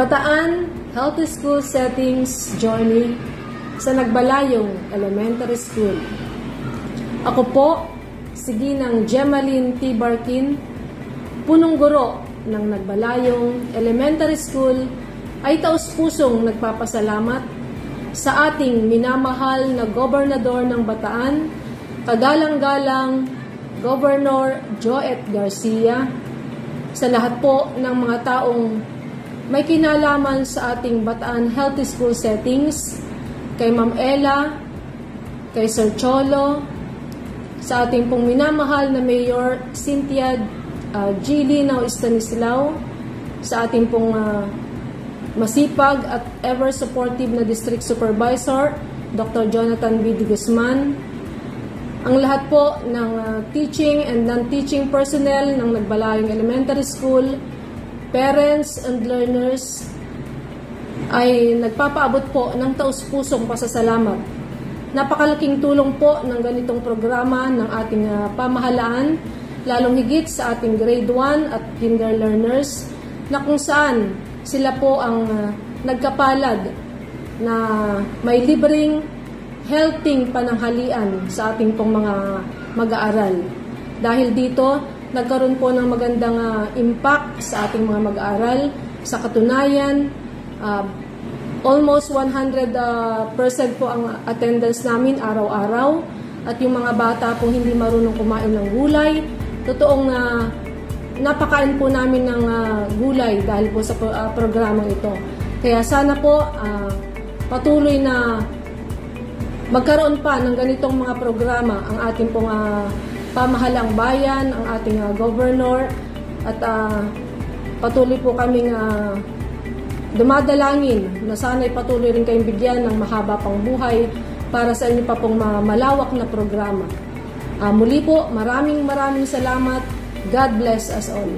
Bataan Healthy School Settings Journey sa Nagbalayong Elementary School. Ako po, si Ginang Gemaline T. Barkin, punong guro ng Nagbalayong Elementary School, ay taus-pusong nagpapasalamat sa ating minamahal na Gobernador ng Bataan, kagalang-galang Governor Joet Garcia, sa lahat po ng mga taong may kinalaman sa ating Bataan Healthy School Settings, kay Ma'am Ella, kay Sir Cholo, sa ating pong minamahal na Mayor Cynthia G. Linaw Estanislao, sa ating pong masipag at ever supportive na District Supervisor, Dr. Jonathan B. De Guzman, ang lahat po ng teaching and non-teaching personnel ng Nagbalayong Elementary School, parents and learners, ay nagpapaabot po ng taus-pusong pasasalamat. Napakalaking tulong po ng ganitong programa ng ating pamahalaan, lalong higit sa ating grade 1 at kinder learners, na kung saan sila po ang nagkapalad na may libreng healthy pananghalian sa ating pong mga mag-aaral. Dahil dito, nagkaroon po ng magandang impact sa ating mga mag-aaral. Sa katunayan, almost 100% po ang attendance namin araw-araw. At yung mga bata po hindi marunong kumain ng gulay, totoong napakain po namin ng gulay dahil po sa programang ito. Kaya sana po patuloy na magkaroon pa ng ganitong mga programa ang ating pong pamahalang bayan, ang ating governor, at patuloy po kaming dumadalangin na sana'y patuloy rin kayong bigyan ng mahaba pang buhay para sa inyo pa pong malawak na programa. Muli po, maraming salamat. God bless us all.